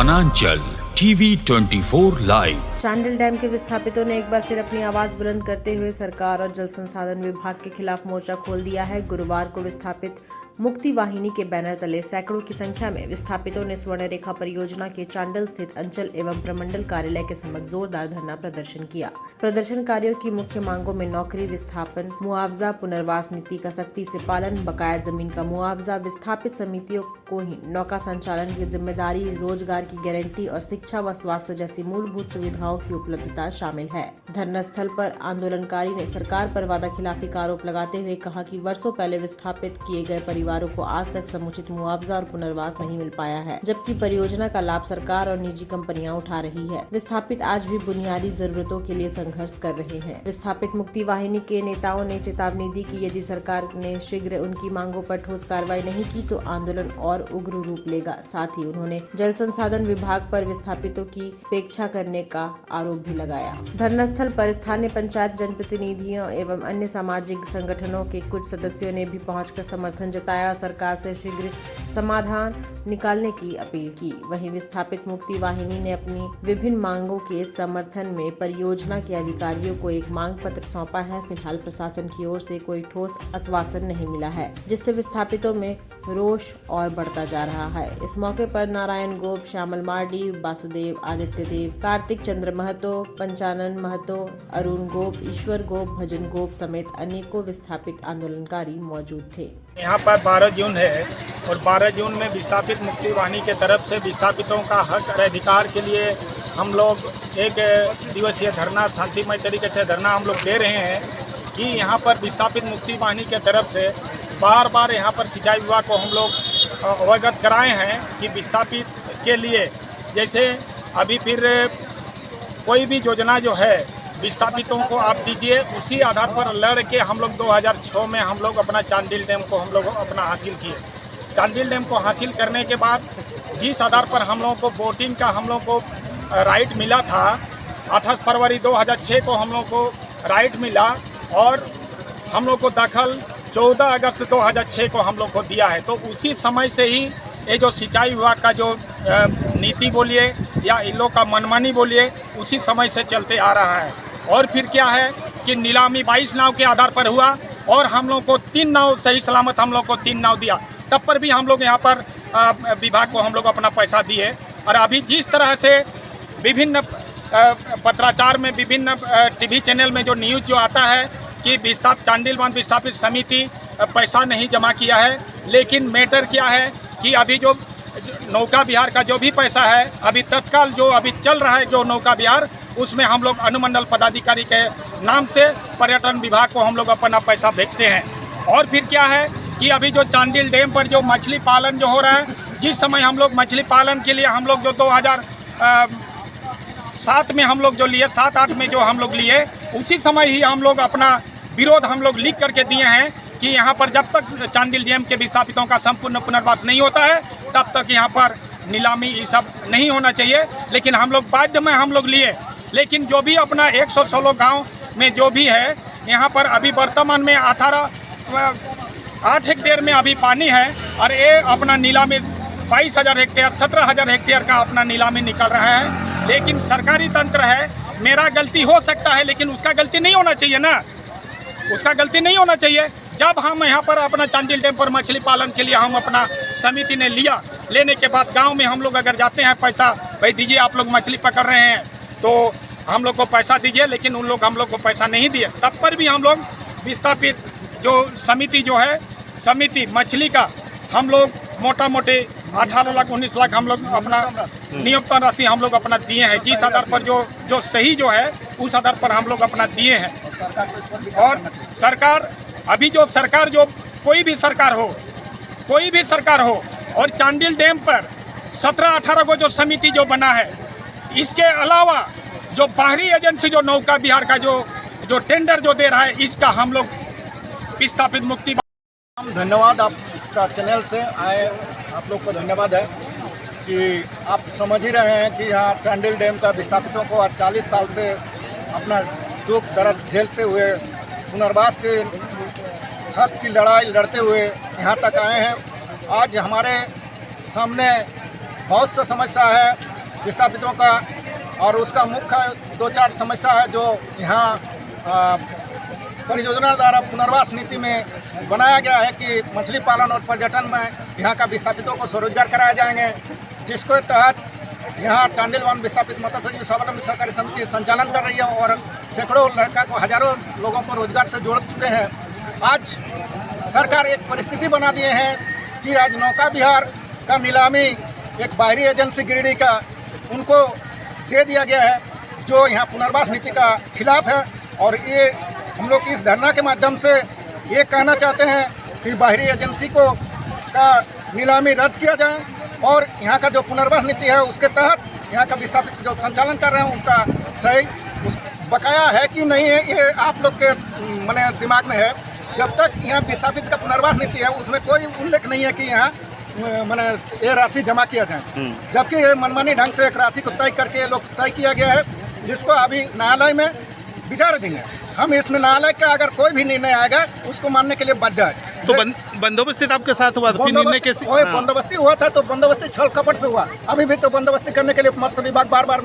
वनांचल TV 24 live. Chandil dam के विस्थापितों ने एक बार फिर अपनी आवाज बुलंद करते हुए सरकार और जल संसाधन विभाग के खिलाफ मोर्चा खोल दिया है। गुरुवार को विस्थापित मुक्ति वाहिनी के बैनर तले सैकड़ों की संख्या में विस्थापितों ने स्वर्ण रेखा परियोजना के चांडिल स्थित अंचल एवं प्रमंडल कार्यालय के समक्ष जोरदार धरना प्रदर्शन किया। प्रदर्शनकारियों की मुख्य मांगों में नौकरी, विस्थापन, मुआवजा, पुनर्वास नीति का सख्ती से पालन, बकाया जमीन का मुआवजा, विस्थापित समितियों को ही नौका संचालन की जिम्मेदारी, रोजगार की गारंटी और शिक्षा व स्वास्थ्य जैसी मूलभूत सुविधाओं की उपलब्धता शामिल है। धरना स्थल पर आंदोलनकारी ने सरकार पर वादाखिलाफी का आरोप लगाते हुए कहा कि वर्षों पहले विस्थापित किए गए परिवारों को आज तक समुचित मुआवजा और पुनर्वास नहीं मिल पाया है, जबकि परियोजना का लाभ सरकार और निजी कंपनियां उठा रही है। विस्थापित आज भी बुनियादी जरूरतों के लिए संघर्ष कर रहे हैं। विस्थापित मुक्ति वाहिनी के नेताओं ने चेतावनी दी कि यदि सरकार ने शीघ्र उनकी मांगों पर ठोस कार्रवाई नहीं की तो आंदोलन और उग्र रूप लेगा। साथ ही उन्होंने जल संसाधन विभाग पर विस्थापितों की उपेक्षा करने का आरोप भी लगाया। धरना स्थल पर स्थानीय पंचायत, जनप्रतिनिधियों एवं अन्य सामाजिक संगठनों के कुछ सदस्यों ने भी पहुंचकर समर्थन जताया और सरकार से शीघ्र समाधान निकालने की अपील की। वहीं विस्थापित मुक्ति वाहिनी ने अपनी विभिन्न मांगों के समर्थन में परियोजना के अधिकारियों को एक मांग पत्र सौंपा है। फिलहाल प्रशासन की ओर से कोई ठोस आश्वासन नहीं मिला है, जिससे विस्थापितों में रोष और बढ़ता जा रहा है। इस मौके पर नारायण गोप, श्यामल मार्डी, वासुदेव, आदित्य देव, कार्तिक चंद्र महतो, पंचानन महतो, अरुण गोप, ईश्वर गोप, भजन गोप समेत अनेकों विस्थापित आंदोलनकारी मौजूद थे। यहाँ पर 12 जून है और 12 जून में विस्थापित मुक्ति वाहिनी के तरफ से विस्थापितों का हक और अधिकार के लिए हम लोग एक दिवसीय धरना, शांतिमय तरीके से धरना हम लोग दे रहे हैं कि यहाँ पर विस्थापित मुक्ति वाहिनी के तरफ से बार बार यहाँ पर सिंचाई विभाग को हम लोग अवगत कराए हैं कि विस्थापित के लिए जैसे अभी फिर कोई भी योजना जो है विस्थापितों को आप दीजिए, उसी आधार पर लड़ के हम लोग 2006 में हम लोग अपना चांडिल डैम को हम लोग अपना हासिल किए। चांडिल डैम को हासिल करने के बाद जिस आधार पर हम लोगों को बोटिंग का हम लोग को राइट मिला था, 8 फरवरी 2006 को हम लोग को राइट मिला और हम लोग को दखल 14 अगस्त 2006 को हम लोग को दिया है। तो उसी समय से ही ये जो सिंचाई विभाग का जो नीति बोलिए या इन लोग का मनमानी बोलिए, उसी समय से चलते आ रहा है। और फिर क्या है कि नीलामी 22 नाव के आधार पर हुआ और हम लोग को 3 नाव सही सलामत हम लोग को 3 नाव दिया, तब पर भी हम लोग यहाँ पर विभाग को हम लोग अपना पैसा दिए। और अभी जिस तरह से विभिन्न पत्राचार में, विभिन्न टीवी चैनल में जो न्यूज़ जो आता है कि चांडिल बांध विस्थापित समिति पैसा नहीं जमा किया है, लेकिन मैटर क्या है कि अभी जो नौका विहार का जो भी पैसा है, अभी तत्काल जो अभी चल रहा है जो नौका विहार, उसमें हम लोग अनुमंडल पदाधिकारी के नाम से पर्यटन विभाग को हम लोग अपना पैसा भेजते हैं। और फिर क्या है कि अभी जो चांडिल डैम पर जो मछली पालन जो हो रहा है, जिस समय हम लोग मछली पालन के लिए हम लोग जो 2007 में हम लोग जो लिए, 7-8 में जो हम लोग लिए, उसी समय ही हम लोग अपना विरोध हम लोग लिख करके दिए हैं कि यहाँ पर जब तक चांडिल डैम के विस्थापितों का संपूर्ण पुनर्वास नहीं होता है, तब तक यहाँ पर नीलामी ये सब नहीं होना चाहिए। लेकिन हम लोग बाध्य में हम लोग लिए, लेकिन जो भी अपना 116 गांव में जो भी है, यहाँ पर अभी वर्तमान में 8 हेक्टेयर में अभी पानी है और ये अपना नीलामी 22,000 हेक्टेयर, 17,000 हेक्टेयर का अपना नीलामी निकल रहा है। लेकिन सरकारी तंत्र है, मेरा गलती हो सकता है लेकिन उसका गलती नहीं होना चाहिए ना, उसका गलती नहीं होना चाहिए। जब हम यहाँ पर अपना चांडिल डैम पर मछली पालन के लिए हम अपना समिति ने लिया, लेने के बाद गांव में हम लोग अगर जाते हैं, पैसा भाई दीजिए, आप लोग मछली पकड़ रहे हैं तो हम लोग को पैसा दीजिए, लेकिन उन लोग हम लोग को पैसा नहीं दिए। तब पर भी हम लोग विस्थापित जो समिति जो है, समिति मछली का हम लोग मोटा मोटी 18 लाख 19 लाख हम लोग अपना नियोक्ता राशि हम लोग अपना दिए हैं। जिस आधार पर जो सही जो है उस आधार पर हम लोग अपना दिए हैं। और सरकार, अभी जो सरकार, जो कोई भी सरकार हो और चांडिल डैम पर 17-18 को जो समिति जो बना है, इसके अलावा जो बाहरी एजेंसी जो नौका विहार का जो टेंडर जो दे रहा है, इसका हम लोग विस्थापित मुक्ति। धन्यवाद आपका चैनल से आए, आप लोग को धन्यवाद है कि आप समझ ही रहे हैं कि यहाँ चांडिल डैम का विस्थापितों को आज 40 साल से अपना दुख दर्द झेलते हुए पुनर्वास के हक की लड़ाई लड़ते हुए यहाँ तक आए हैं। आज हमारे सामने बहुत सा समस्या है विस्थापितों का, और उसका मुख्य 2-4 समस्या है जो यहाँ परियोजना द्वारा पुनर्वास नीति में बनाया गया है कि मछली पालन और पर्यटन में यहाँ का विस्थापितों को स्वरोजगार कराए जाएंगे, जिसके तहत यहाँ चांडिल वन विस्थापित मत्स्य स्वावलंबी सहकारी समिति संचालन कर रही है और सैकड़ों लड़का को, हजारों लोगों को रोजगार से जोड़ चुके हैं। आज सरकार एक परिस्थिति बना दिए हैं कि आज नौका विहार का नीलामी एक बाहरी एजेंसी गिरिडीह का उनको दे दिया गया है, जो यहाँ पुनर्वास नीति का खिलाफ है। और ये हम लोग इस धरना के माध्यम से ये कहना चाहते हैं कि बाहरी एजेंसी को का नीलामी रद्द किया जाए और यहाँ का जो पुनर्वास नीति है उसके तहत यहाँ का विस्थापित जो संचालन कर रहे हैं उनका सही बकाया है कि नहीं है, ये आप लोग के माने दिमाग में है। जब तक यहाँ विस्थापित का पुनर्वास नीति है उसमें कोई उल्लेख नहीं है कि यहाँ माने ये राशि जमा किया जाए, जबकि ये मनमानी ढंग से एक राशि को तय करके ये लोग तय किया गया है, जिसको अभी न्यायालय में विचाराधीन है। हम इसमें न्यायालय का अगर कोई भी निर्णय आएगा उसको मानने के लिए बाध्य है। तो बंदोबस्त आपके साथ हुआ था? निर्णय कैसे? बंदोबस्ती हुआ था, तो बंदोबस्ती छल कपट से हुआ। अभी भी तो बंदोबस्ती करने के लिए मत्स्य विभाग बार बार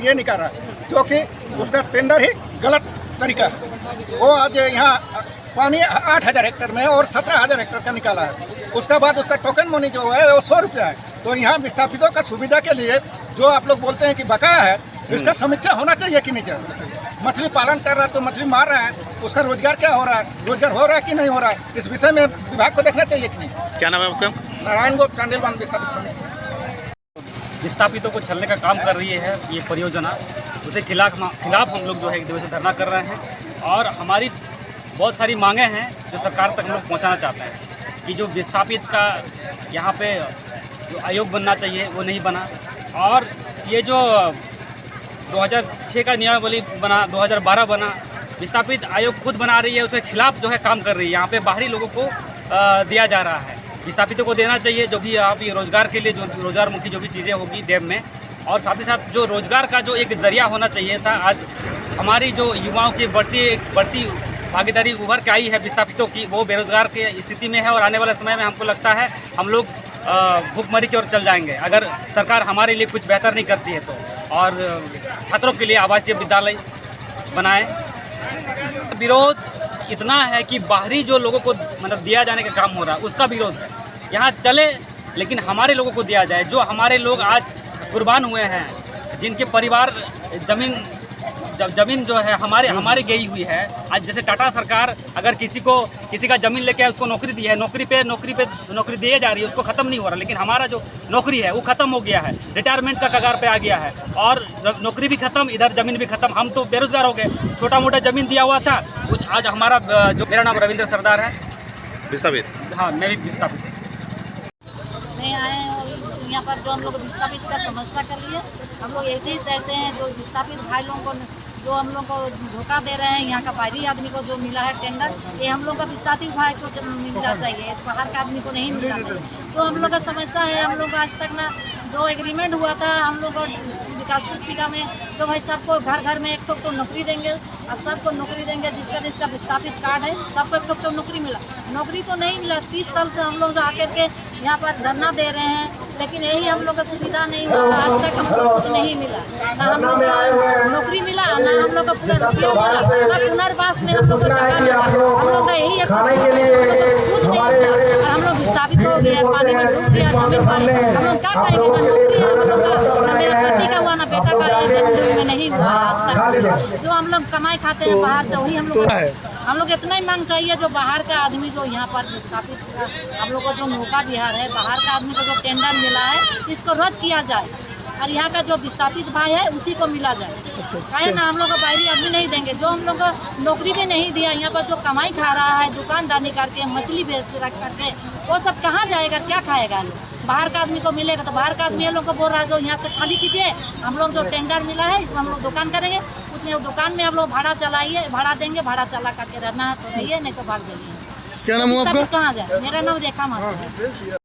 ये निकाल रहा है, जो कि उसका टेंडर ही गलत तरीका है। वो आज यहाँ पानी 8,000 हेक्टेयर में और 17,000 हेक्टेयर का निकाला है। उसके बाद उसका टोकन मनी जो है वो 100 रुपया है। तो यहाँ विस्थापितों का सुविधा के लिए जो आप लोग बोलते हैं कि बकाया है, इसका समीक्षा होना चाहिए कि नहीं चाहिए। मछली पालन कर रहा है तो मछली मार रहा है, उसका रोजगार क्या हो रहा है, रोजगार हो रहा है कि नहीं हो रहा है, इस विषय में विभाग को देखना चाहिए कि नहीं। क्या नाम है आपका? नारायण गोप, चांडिल वन विस्थापित समिति। विस्थापितों को छलने का काम कर रही है ये परियोजना, उसके खिलाफ हम लोग जो है एक दिवसीय धरना कर रहे हैं और हमारी बहुत सारी मांगे हैं जो सरकार तक हम लोग पहुँचाना चाहते हैं कि जो विस्थापित का यहाँ पे जो आयोग बनना चाहिए वो नहीं बना, और ये जो 2006 का नियमावली बना, 2012 बना, विस्थापित आयोग खुद बना रही है, उसके खिलाफ जो है काम कर रही है। यहाँ पे बाहरी लोगों को दिया जा रहा है, विस्थापितों को देना चाहिए जो भी आप ये रोज़गार के लिए जो रोज़गारमुखी जो भी चीज़ें होगी डैम में, और साथ ही साथ जो रोज़गार का जो एक ज़रिया होना चाहिए था। आज हमारी जो युवाओं की बढ़ती भागीदारी उभर के आई है विस्थापितों की, वो बेरोज़गार की स्थिति में है और आने वाले समय में हमको लगता है हम लोग भूखमरी की ओर चल जाएंगे अगर सरकार हमारे लिए कुछ बेहतर नहीं करती है तो। और छात्रों के लिए आवासीय विद्यालय बनाए। विरोध इतना है कि बाहरी जो लोगों को मतलब दिया जाने का काम हो रहा है उसका विरोध है। यहाँ चले लेकिन हमारे लोगों को दिया जाए, जो हमारे लोग आज कुर्बान हुए हैं, जिनके परिवार जमीन जो है हमारी गई हुई है। आज जैसे टाटा सरकार अगर किसी का ज़मीन लेके उसको नौकरी दी है, नौकरी दी जा रही है, उसको ख़त्म नहीं हो रहा, लेकिन हमारा जो नौकरी है वो ख़त्म हो गया है, रिटायरमेंट का कगार पे आ गया है और नौकरी भी ख़त्म, इधर ज़मीन भी ख़त्म। हम तो बेरोजगार हो गए, छोटा मोटा ज़मीन दिया हुआ था। आज हमारा जो, मेरा नाम रविंद्र सरदार है, विस्थापित। हाँ, मैं भी विस्थापित। नहीं आए और यहाँ पर जो हम लोग विस्थापित का समस्या कर लिए, हम लोग यही चाहते हैं जो विस्थापित भाई लोगों को जो हम लोग को धोखा दे रहे हैं, यहाँ का बाहरी आदमी को जो मिला है टेंडर, ये हम लोग का विस्थापित भाई को मिलना चाहिए, बाहर का आदमी को नहीं मिलना चाहिए। तो हम लोग का समस्या है, हम लोग आज तक ना जो एग्रीमेंट हुआ था हम लोग विकास पुस्तिका में, तो भाई सबको घर घर में एक तो नौकरी देंगे और सबको नौकरी देंगे, जिसका विस्थापित कार्ड है सबको एक तो नौकरी मिला। नौकरी तो नहीं मिला, 30 साल से हम लोग आकर के यहाँ पर धरना दे रहे हैं, लेकिन यही हम लोग का सुविधा नहीं हुआ। आज तक हमको कुछ नहीं मिला, ना हम लोग नौकरी मिला, ना हम लोग का पूरा रुपया मिला, ना पुनर्वास में हम लोग को जगह मिला। हम लोग का यही कुछ नहीं मिला और हम लोग विस्थापित हो गए, पानी में डूब गया जमीन पर। हम लोग क्या करेंगे? ना नौकरी है हम लोग का, ना मेरा पति का हुआ, ना बेटा का में नहीं हुआ आज तक। जो हम लोग कमाई खाते हैं बाहर से, वही हम लोग इतना ही मांग चाहिए जो बाहर का आदमी जो यहाँ पर विस्थापित हम लोग को जो नौका विहार है, बाहर का आदमी को जो टेंडर मिला है इसको रद्द किया जाए और यहाँ का जो विस्थापित भाई है उसी को मिला जाए। है ना, हम लोग को बाहरी आदमी नहीं देंगे, जो हम लोग को नौकरी भी नहीं दिया, यहाँ पर जो कमाई खा रहा है दुकानदारी करके, मछली बेच करके, वो सब कहाँ जाएगा, क्या खाएगा? बाहर का आदमी को मिलेगा तो बाहर का आदमी हम लोग को बोल रहा है जो यहाँ से खाली कीजिए, हम लोग जो टेंडर मिला है इसमें हम लोग दुकान करेंगे, उसमें दुकान में हम लोग भाड़ा चलाइए, भाड़ा देंगे, भाड़ा चला करके रहना है तो रहिए, नहीं तो भाग जाइए। क्या नाम हुआ आपका? कहाँ जाए? मेरा नाम रेखा माता है।